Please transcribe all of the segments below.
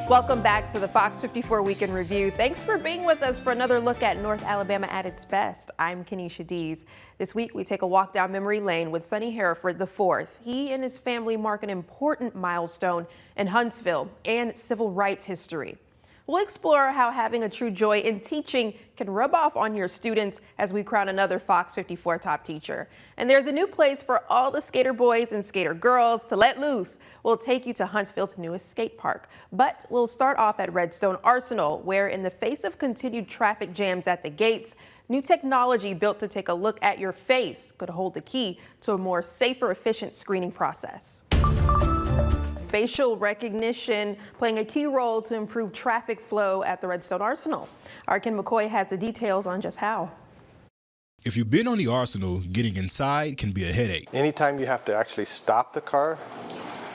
Welcome back to the Fox 54 Weekend Review. Thanks for being with us for another look at North Alabama at its best. I'm Kenesha Dees. This week, we take a walk down memory lane with Sonny Hereford IV. He and his family mark an important milestone in Huntsville and civil rights history. We'll explore how having a true joy in teaching can rub off on your students as we crown another Fox 54 top teacher. And there's a new place for all the skater boys and skater girls to let loose. We'll take you to Huntsville's newest skate park. But we'll start off at Redstone Arsenal, where in the face of continued traffic jams at the gates, new technology built to take a look at your face could hold the key to a more safer, efficient screening process. Facial recognition playing a key role to improve traffic flow at the Redstone Arsenal. Our Ken McCoy has the details on just how. If you've been on the Arsenal, getting inside can be a headache. Anytime you have to actually stop the car,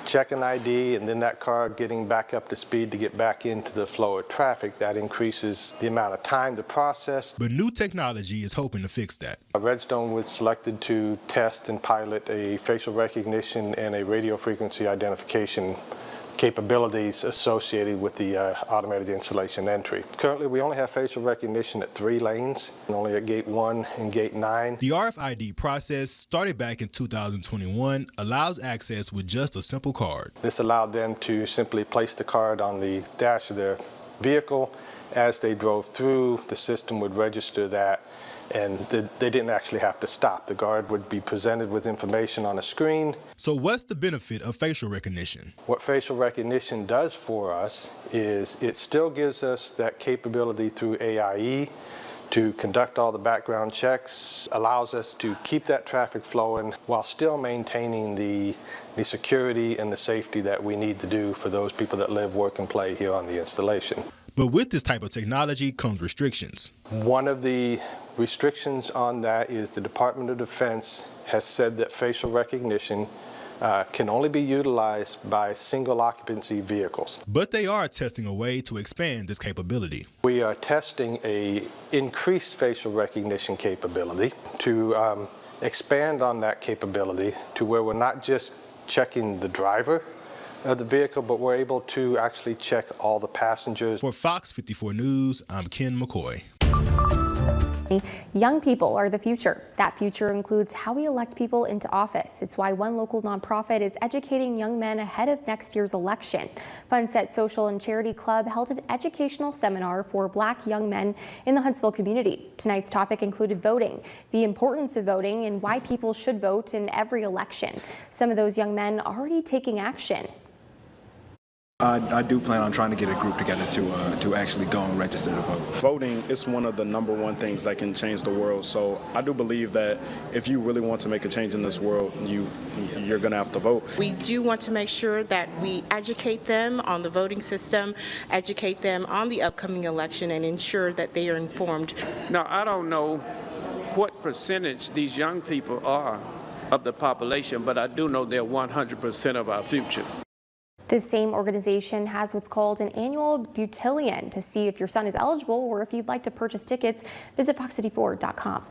check an ID, and then that car getting back up to speed to get back into the flow of traffic, that increases the amount of time to process. But new technology is hoping to fix that. Redstone was selected to test and pilot a facial recognition and a radio frequency identification capabilities associated with the automated installation entry. Currently, we only have facial recognition at 3 lanes, and only at Gate 1 and Gate 9. The RFID process, started back in 2021, allows access with just a simple card. This allowed them to simply place the card on the dash of their vehicle. As they drove through, the system would register that, and they didn't actually have to stop. The guard would be presented with information on a screen. So what's the benefit of facial recognition? What facial recognition does for us is it still gives us that capability through AIE to conduct all the background checks, allows us to keep that traffic flowing while still maintaining the security and the safety that we need to do for those people that live, work, and play here on the installation. But with this type of technology comes restrictions. One of the restrictions on that is the Department of Defense has said that facial recognition can only be utilized by single occupancy vehicles. But they are testing a way to expand this capability. We are testing a increased facial recognition capability to expand on that capability to where we're not just checking the driver of the vehicle, but we're able to actually check all the passengers. For Fox 54 News, I'm Ken McCoy. Young people are the future. That future includes how we elect people into office. It's why one local nonprofit is educating young men ahead of next year's election. Funset Social and Charity Club held an educational seminar for Black young men in the Huntsville community. Tonight's topic included voting, the importance of voting, and why people should vote in every election. Some of those young men already taking action. I do plan on trying to get a group together to actually go and register to vote. Voting is one of the #1 things that can change the world. So I do believe that if you really want to make a change in this world, you're going to have to vote. We do want to make sure that we educate them on the voting system, educate them on the upcoming election, and ensure that they are informed. Now, I don't know what percentage these young people are of the population, but I do know they're 100% of our future. This same organization has what's called an annual Butillion. To see if your son is eligible or if you'd like to purchase tickets, visit fox54.com.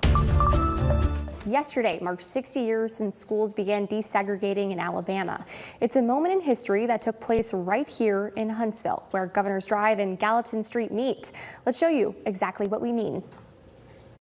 Yesterday marked 60 years since schools began desegregating in Alabama. It's a moment in history that took place right here in Huntsville, where Governor's Drive and Gallatin Street meet. Let's show you exactly what we mean.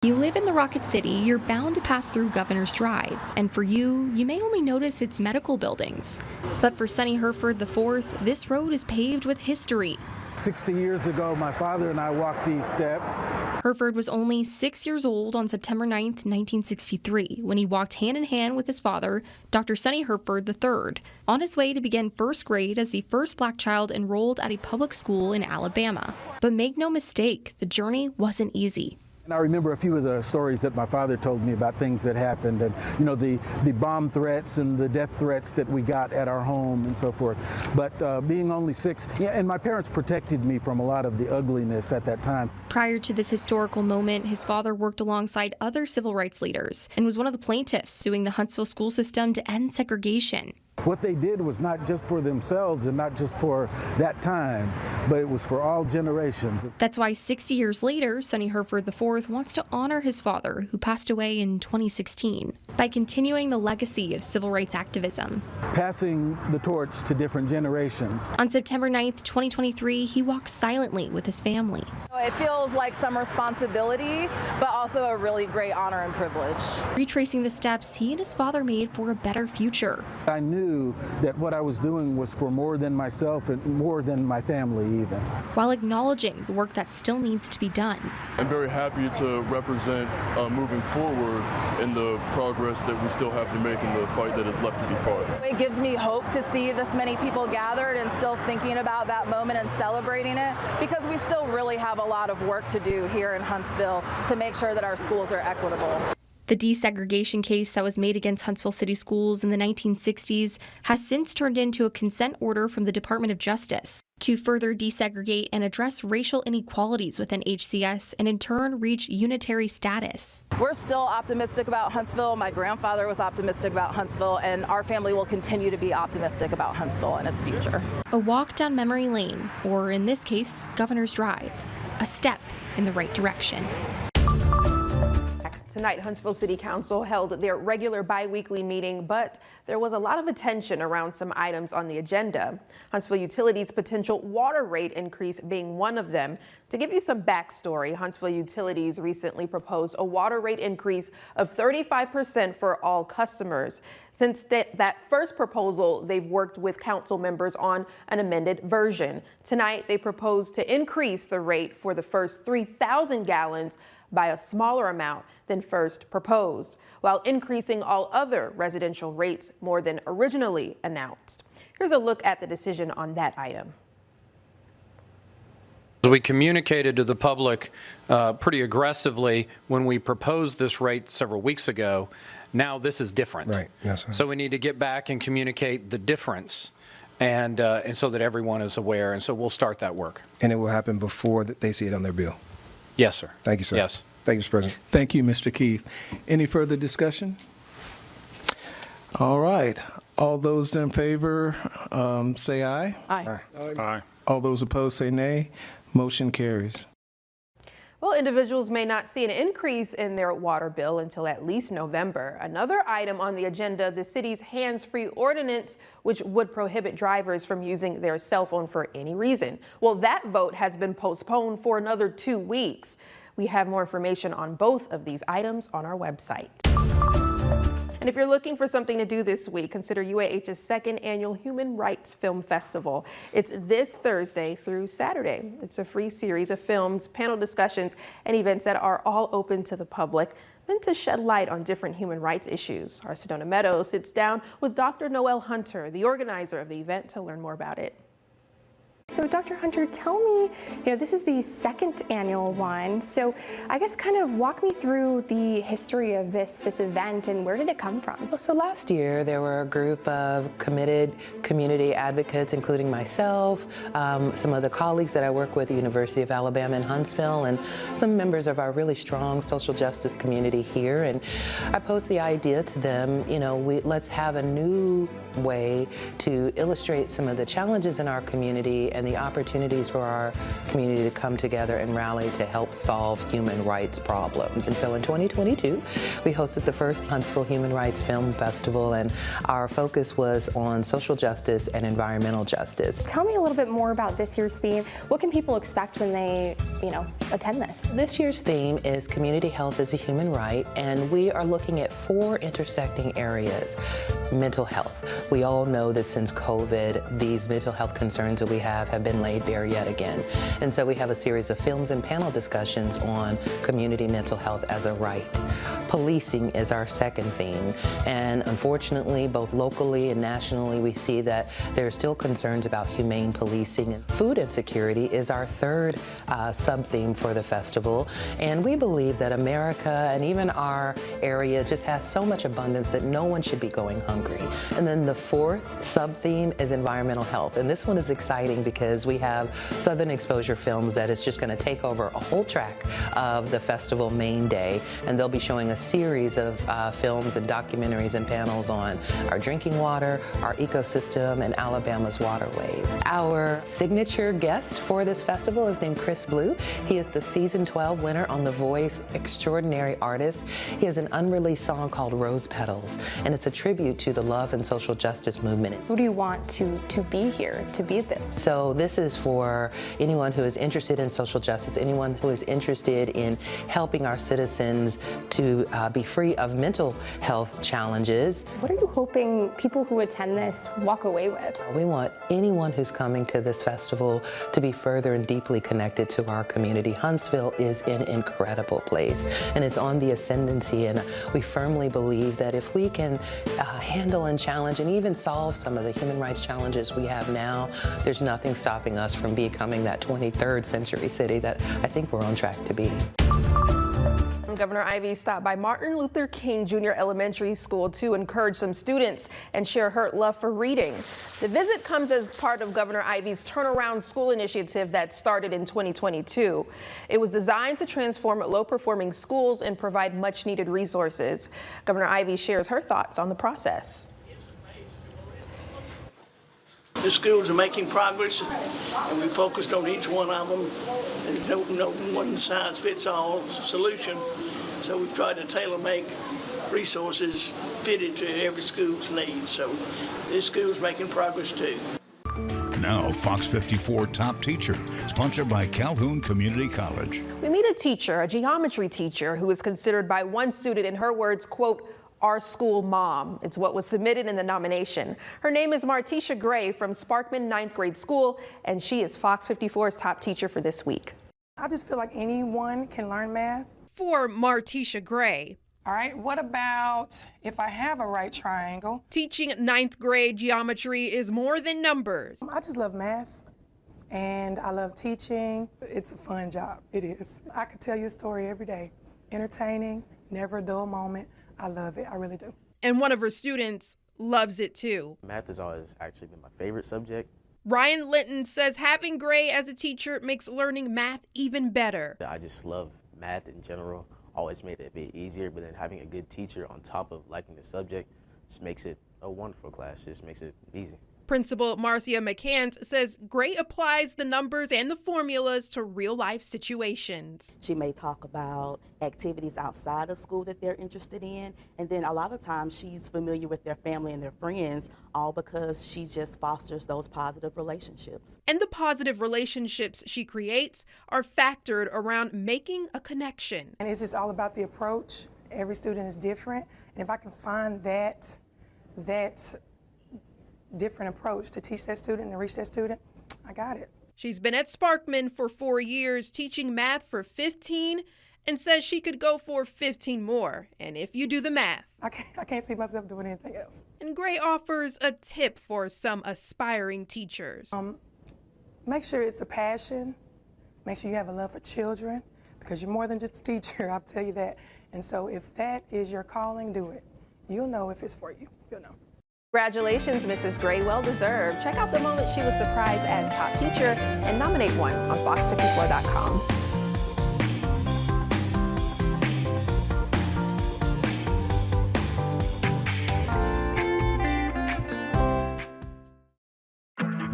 You live in the Rocket City, you're bound to pass through Governor's Drive, and for you may only notice its medical buildings. But for Sonny Hereford IV, this road is paved with history. 60 years ago, my father and I walked these steps. Hereford was only 6 years old on September 9th, 1963, when he walked hand in hand with his father, Dr. Sonny Hereford III, on his way to begin first grade as the first Black child enrolled at a public school in Alabama. But make no mistake, the journey wasn't easy. And I remember a few of the stories that my father told me about things that happened, and the bomb threats and the death threats that we got at our home and so forth. But being only 6, and my parents protected me from a lot of the ugliness at that time. Prior to this historical moment, his father worked alongside other civil rights leaders and was one of the plaintiffs suing the Huntsville school system to end segregation. What they did was not just for themselves and not just for that time, but it was for all generations. That's why 60 years later, Sonny Hereford IV wants to honor his father, who passed away in 2016, by continuing the legacy of civil rights activism. Passing the torch to different generations. On September 9th, 2023, he walked silently with his family. It feels like some responsibility, but also a really great honor and privilege. Retracing the steps he and his father made for a better future. I knew that what I was doing was for more than myself and more than my family even. While acknowledging the work that still needs to be done. I'm very happy to represent moving forward in the progress that we still have to make in the fight that is left to be fought. It gives me hope to see this many people gathered and still thinking about that moment and celebrating it, because we still really have a lot of work to do here in Huntsville to make sure that our schools are equitable. The desegregation case that was made against Huntsville City Schools in the 1960s has since turned into a consent order from the Department of Justice to further desegregate and address racial inequalities within HCS and in turn reach unitary status. We're still optimistic about Huntsville. My grandfather was optimistic about Huntsville, and our family will continue to be optimistic about Huntsville and its future. A walk down memory lane, or in this case, Governor's Drive, a step in the right direction. Tonight, Huntsville City Council held their regular bi-weekly meeting, but there was a lot of attention around some items on the agenda. Huntsville Utilities' potential water rate increase being one of them. To give you some backstory, Huntsville Utilities recently proposed a water rate increase of 35% for all customers. Since that first proposal, they've worked with council members on an amended version. Tonight, they proposed to increase the rate for the first 3,000 gallons by a smaller amount than first proposed, while increasing all other residential rates more than originally announced. Here's a look at the decision on that item. We communicated to the public pretty aggressively when we proposed this rate several weeks ago. Now this is different. Right. Yes, sir. So we need to get back and communicate the difference, and so that everyone is aware. And so we'll start that work. And it will happen before they see it on their bill. Yes, sir. Thank you, sir. Yes. Thank you, Mr. President. Thank you, Mr. Keefe. Any further discussion? All right. All those in favor say aye. Aye. Aye. All those opposed say nay. Motion carries. Well, individuals may not see an increase in their water bill until at least November. Another item on the agenda, the city's hands-free ordinance, which would prohibit drivers from using their cell phone for any reason. Well, that vote has been postponed for another 2 weeks. We have more information on both of these items on our website. And if you're looking for something to do this week, consider UAH's second annual Human Rights Film Festival. It's this Thursday through Saturday. It's a free series of films, panel discussions, and events that are all open to the public, meant to shed light on different human rights issues. Our Sedona Meadows sits down with Dr. Noelle Hunter, the organizer of the event, to learn more about it. So Dr. Hunter, tell me, this is the second annual one. So I guess kind of walk me through the history of this event and where did it come from? Well, so last year there were a group of committed community advocates, including myself, some other colleagues that I work with at the University of Alabama in Huntsville, and some members of our really strong social justice community here. And I posed the idea to them, let's have a new way to illustrate some of the challenges in our community and the opportunities for our community to come together and rally to help solve human rights problems. And so in 2022, we hosted the first Huntsville Human Rights Film Festival, and our focus was on social justice and environmental justice. Tell me a little bit more about this year's theme. What can people expect when they, attend this? This year's theme is Community Health is a Human Right, and we are looking at 4 intersecting areas. Mental health. We all know that since COVID, these mental health concerns that we have been laid bare yet again. And so we have a series of films and panel discussions on community mental health as a right. Policing is our second theme. And unfortunately, both locally and nationally, we see that there are still concerns about humane policing. And food insecurity is our third sub-theme for the festival. And we believe that America and even our area just has so much abundance that no one should be going hungry. hungry. And then the fourth sub-theme is environmental health. And this one is exciting because we have Southern Exposure Films that is just going to take over a whole track of the festival main day. And they'll be showing a series of films and documentaries and panels on our drinking water, our ecosystem, and Alabama's waterways. Our signature guest for this festival is named Chris Blue. He is the season 12 winner on The Voice Extraordinary Artist. He has an unreleased song called Rose Petals, and it's a tribute to the love and social justice movement. Who do you want to be here, to be at this? So this is for anyone who is interested in social justice, anyone who is interested in helping our citizens to be free of mental health challenges. What are you hoping people who attend this walk away with? We want anyone who's coming to this festival to be further and deeply connected to our community. Huntsville is an incredible place, and it's on the ascendancy, and we firmly believe that if we can handle and challenge and even solve some of the human rights challenges we have now, there's nothing stopping us from becoming that 23rd century city that I think we're on track to be. Governor Ivey stopped by Martin Luther King Jr. Elementary School to encourage some students and share her love for reading. The visit comes as part of Governor Ivey's Turnaround School initiative that started in 2022. It was designed to transform low-performing schools and provide much-needed resources. Governor Ivey shares her thoughts on the process. The schools are making progress, and we focused on each one of them. There's no one-size-fits-all solution, so we've tried to tailor-make resources fitted to every school's needs. So this school's making progress too. Now, Fox 54 Top Teacher, sponsored by Calhoun Community College. We meet a teacher, a geometry teacher, who is considered by one student, in her words, quote, our school mom. It's what was submitted in the nomination. Her name is Martisha Gray from Sparkman 9th grade school, and she is Fox 54's top teacher for this week. I just feel like anyone can learn math. For Martisha Gray. All right, what about if I have a right triangle? Teaching 9th grade geometry is more than numbers. I just love math, and I love teaching. It's a fun job, it is. I could tell you a story every day. Entertaining, never a dull moment. I love it, I really do. And one of her students loves it too. Math has always actually been my favorite subject. Ryan Linton says having Gray as a teacher makes learning math even better. I just love math in general, always made it a bit easier, but then having a good teacher on top of liking the subject just makes it a wonderful class, just makes it easy. Principal Marcia McCants says Gray applies the numbers and the formulas to real-life situations. She may talk about activities outside of school that they're interested in, and then a lot of times she's familiar with their family and their friends, all because she just fosters those positive relationships. And the positive relationships she creates are factored around making a connection. And it's just all about the approach. Every student is different, and if I can find that different approach to teach that student and reach that student, I got it. She's been at Sparkman for 4 years, teaching math for 15, and says she could go for 15 more. And if you do the math, I can't see myself doing anything else. And Gray offers a tip for some aspiring teachers. Make sure it's a passion. Make sure you have a love for children, because you're more than just a teacher, I'll tell you that. And so if that is your calling, do it. You'll know if it's for you. You'll know. Congratulations, Mrs. Gray, well deserved. Check out the moment she was surprised as top teacher and nominate one on FOX54.com.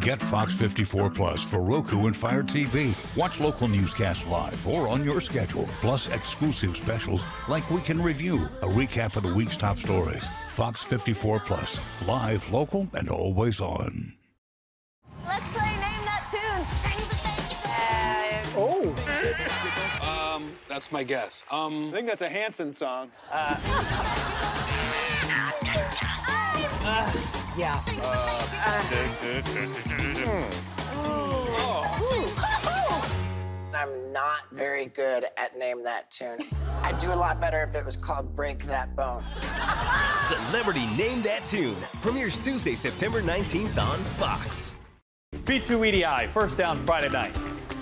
Get Fox 54 Plus for Roku and Fire TV. Watch local newscasts live or on your schedule, plus exclusive specials like Weekend Review, a recap of the week's top stories. Fox 54 Plus, live, local, and always on. Let's play Name That Tune. That's my guess. I think that's a Hanson song. Yeah. I'm not very good at Name That Tune. I'd do a lot better if it was called Break That Bone. Celebrity Name That Tune premieres Tuesday, September 19th on Fox. B2 EDI, first down Friday night.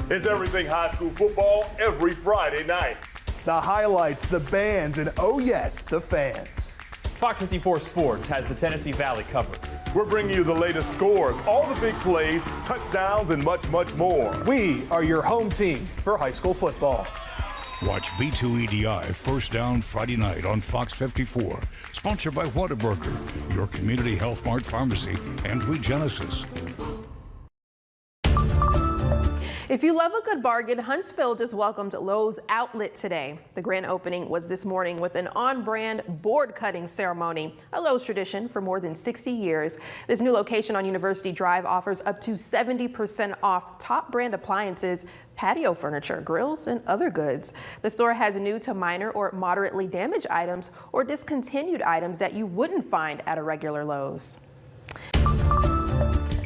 It's everything high school football every Friday night. The highlights, the bands, and oh yes, the fans. Fox 54 Sports has the Tennessee Valley covered. We're bringing you the latest scores, all the big plays, touchdowns, and much, much more. We are your home team for high school football. Watch B2EDI First Down Friday night on Fox 54. Sponsored by Whataburger, your community health mart pharmacy, and Regenesis. If you love a good bargain, Huntsville just welcomed Lowe's Outlet today. The grand opening was this morning with an on-brand board cutting ceremony, a Lowe's tradition for more than 60 years. This new location on University Drive offers up to 70% off top brand appliances, patio furniture, grills, and other goods. The store has new to minor or moderately damaged items or discontinued items that you wouldn't find at a regular Lowe's.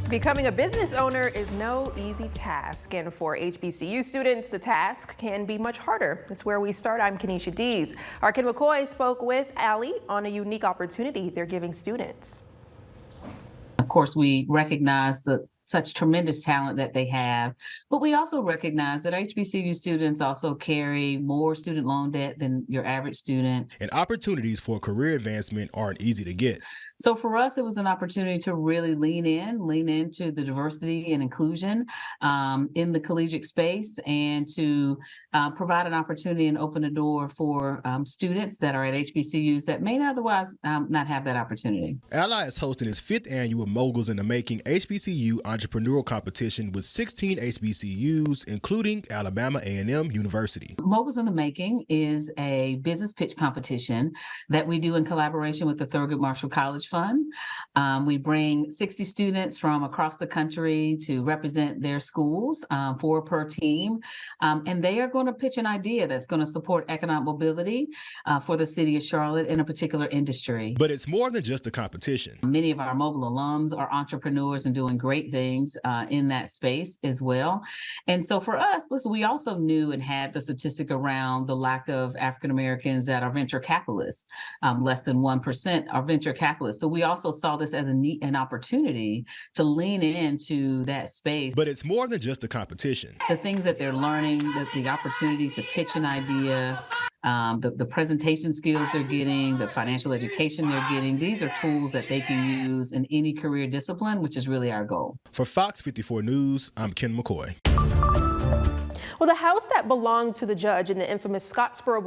Becoming a business owner is no easy task, and for HBCU students, the task can be much harder. That's where we start. I'm Kenesha Dees. Our Ken McCoy spoke with Allie on a unique opportunity they're giving students. Of course, we recognize such tremendous talent that they have, but we also recognize that HBCU students also carry more student loan debt than your average student. And opportunities for career advancement aren't easy to get. So for us, it was an opportunity to really lean into the diversity and inclusion in the collegiate space, and to provide an opportunity and open a door for students that are at HBCUs that may otherwise not have that opportunity. Ally is hosting its 5th annual Moguls in the Making HBCU entrepreneurial competition with 16 HBCUs, including Alabama A&M University. Moguls in the Making is a business pitch competition that we do in collaboration with the Thurgood Marshall College Fund. We bring 60 students from across the country to represent their schools, 4 per team, and they are going to pitch an idea that's going to support economic mobility for the city of Charlotte in a particular industry. But it's more than just a competition. Many of our Mogul alums are entrepreneurs and doing great things in that space as well. And so for us, listen, we also knew and had the statistic around the lack of African Americans that are venture capitalists. Less than 1% are venture capitalists. So we also saw this as an opportunity to lean into that space. But it's more than just a competition. The things that they're learning, the opportunity to pitch an idea, the presentation skills they're getting, the financial education they're getting, these are tools that they can use in any career discipline, which is really our goal. For Fox 54 News, I'm Ken McCoy. Well, the house that belonged to the judge in the infamous Scottsboro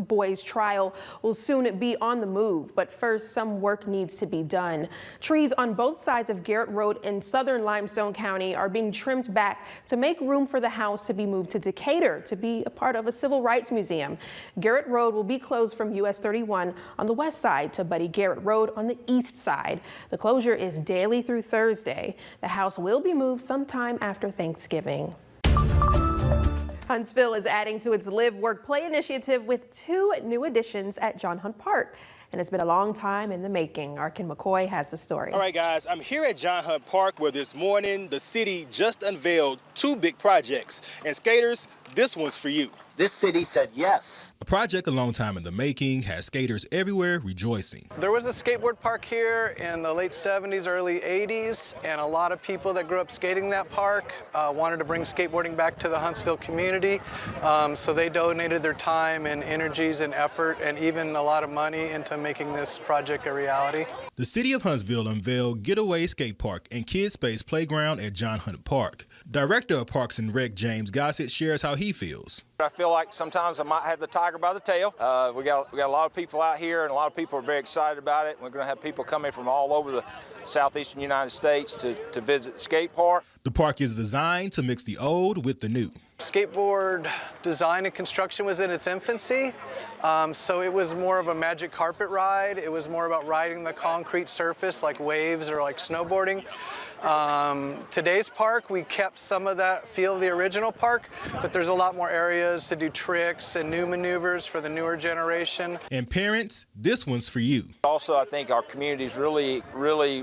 boys trial will soon be on the move. But first, some work needs to be done. Trees on both sides of Garrett Road in southern Limestone County are being trimmed back to make room for the house to be moved to Decatur to be a part of a civil rights museum. Garrett Road will be closed from US 31 on the west side to Buddy Garrett Road on the east side. The closure is daily through Thursday. The house will be moved sometime after Thanksgiving. Huntsville is adding to its Live, Work, Play initiative with 2 new additions at John Hunt Park. And it's been a long time in the making. Our Ken McCoy has the story. All right, guys, I'm here at John Hunt Park, where this morning the city just unveiled 2 big projects. And skaters, this one's for you. This city said yes. A project a long time in the making has skaters everywhere rejoicing. There was a skateboard park here in the late 70s, early 80s, and a lot of people that grew up skating that park wanted to bring skateboarding back to the Huntsville community. So they donated their time and energies and effort and even a lot of money into making this project a reality. The city of Huntsville unveiled Getaway Skate Park and Kids Space Playground at John Hunt Park. Director of Parks and Rec James Gossett shares how he feels. I feel like sometimes I might have the tiger by the tail. We got a lot of people out here, and a lot of people are very excited about it. We're going to have people coming from all over the southeastern United States to visit the skate park. The park is designed to mix the old with the new. Skateboard design and construction was in its infancy, so it was more of a magic carpet ride. It was more about riding the concrete surface like waves or like snowboarding. Today's park, we kept some of that feel of the original park, but there's a lot more areas to do tricks and new maneuvers for the newer generation. And parents, this one's for you. Also, I think our community's really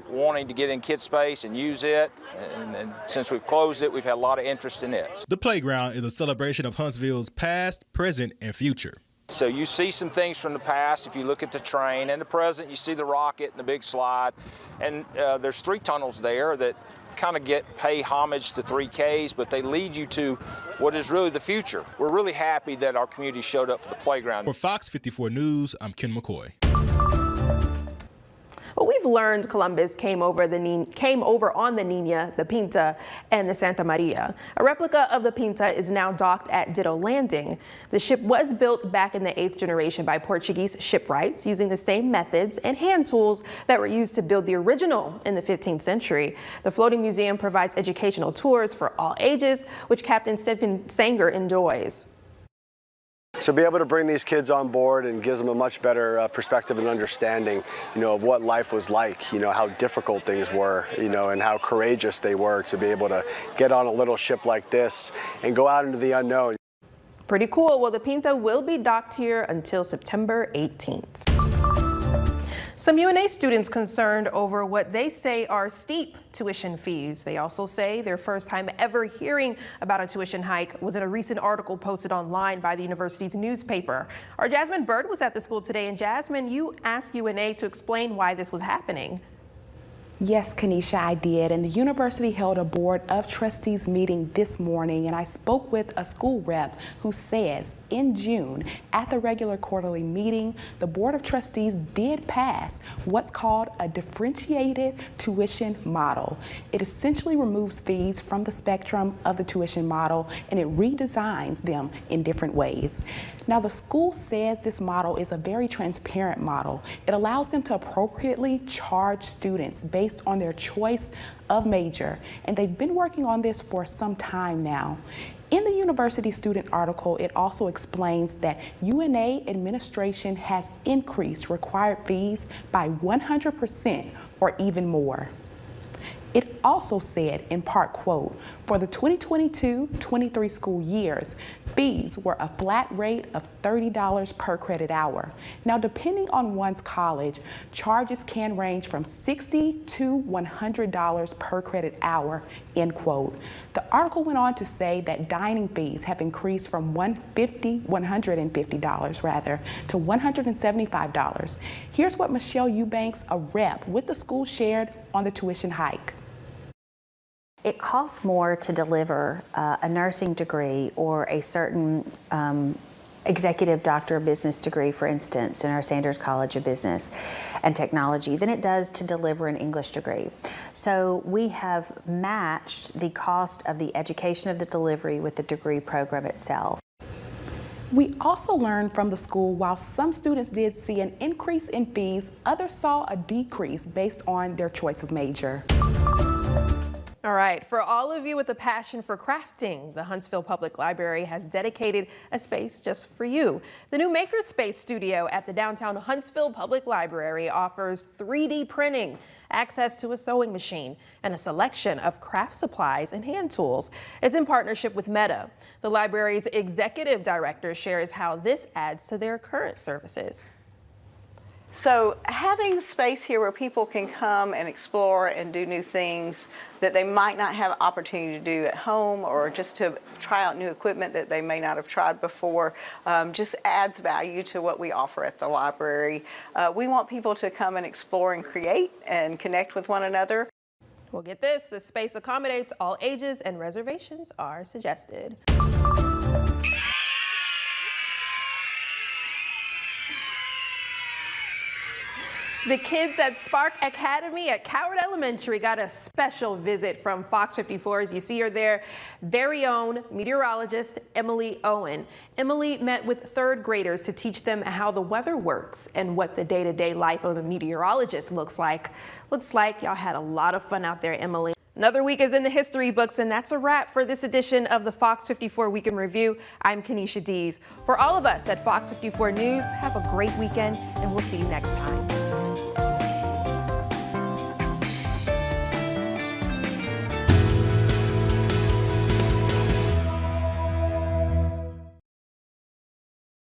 wanting to get in Kids Space and use it, and since we've closed it, we've had a lot of interest in it. The playground is a celebration of Huntsville's past, present, and future. So you see some things from the past. If you look at the train, and the present, you see the rocket and the big slide. And there's 3 tunnels there that kind of pay homage to 3Ks, but they lead you to what is really the future. We're really happy that our community showed up for the playground. For Fox 54 News, I'm Ken McCoy. learned Columbus came over on the Nina, the Pinta, and the Santa Maria. A replica of the Pinta is now docked at Ditto Landing. The ship was built back in the 8th generation by Portuguese shipwrights using the same methods and hand tools that were used to build the original in the 15th century. The floating museum provides educational tours for all ages, which Captain Stephen Sanger enjoys. To be able to bring these kids on board and gives them a much better perspective and understanding, of what life was like, how difficult things were, and how courageous they were to be able to get on a little ship like this and go out into the unknown. Pretty cool. Well, the Pinta will be docked here until September 18th. Some UNA students concerned over what they say are steep tuition fees. They also say their first time ever hearing about a tuition hike was in a recent article posted online by the university's newspaper. Our Jasmine Bird was at the school today, and Jasmine, you asked UNA to explain why this was happening. Yes, Kanisha, I did. And the university held a board of trustees meeting this morning, and I spoke with a school rep who says in June at the regular quarterly meeting, the board of trustees did pass what's called a differentiated tuition model. It essentially removes fees from the spectrum of the tuition model and it redesigns them in different ways. Now, the school says this model is a very transparent model. It allows them to appropriately charge students based on their choice of major, and they've been working on this for some time now. In the university student article, it also explains that UNA administration has increased required fees by 100% or even more. It also said, in part quote, for the 2022-23 school years, fees were a flat rate of $30 per credit hour. Now, depending on one's college, charges can range from $60 to $100 per credit hour, end quote. The article went on to say that dining fees have increased from $150 rather, to $175. Here's what Michelle Eubanks, a rep with the school, shared on the tuition hike. It costs more to deliver a nursing degree or a certain executive doctor of business degree, for instance, in our Sanders College of Business and Technology, than it does to deliver an English degree. So we have matched the cost of the education of the delivery with the degree program itself. We also learned from the school, while some students did see an increase in fees, others saw a decrease based on their choice of major. All right, for all of you with a passion for crafting, the Huntsville Public Library has dedicated a space just for you. The new Makerspace studio at the downtown Huntsville Public Library offers 3D printing, access to a sewing machine, and a selection of craft supplies and hand tools. It's in partnership with Meta. The library's executive director shares how this adds to their current services. So having space here where people can come and explore and do new things that they might not have opportunity to do at home, or just to try out new equipment that they may not have tried before, just adds value to what we offer at the library. We want people to come and explore and create and connect with one another. Well, get this, the space accommodates all ages and reservations are suggested. The kids at Spark Academy at Coward Elementary got a special visit from FOX54's. You see her there, very own meteorologist Emily Owen. Emily met with third graders to teach them how the weather works and what the day-to-day life of a meteorologist looks like. Looks like y'all had a lot of fun out there, Emily. Another week is in the history books, and that's a wrap for this edition of the Fox 54 Week in Review. I'm Kanisha Dees. For all of us at Fox 54 News, have a great weekend, and we'll see you next time.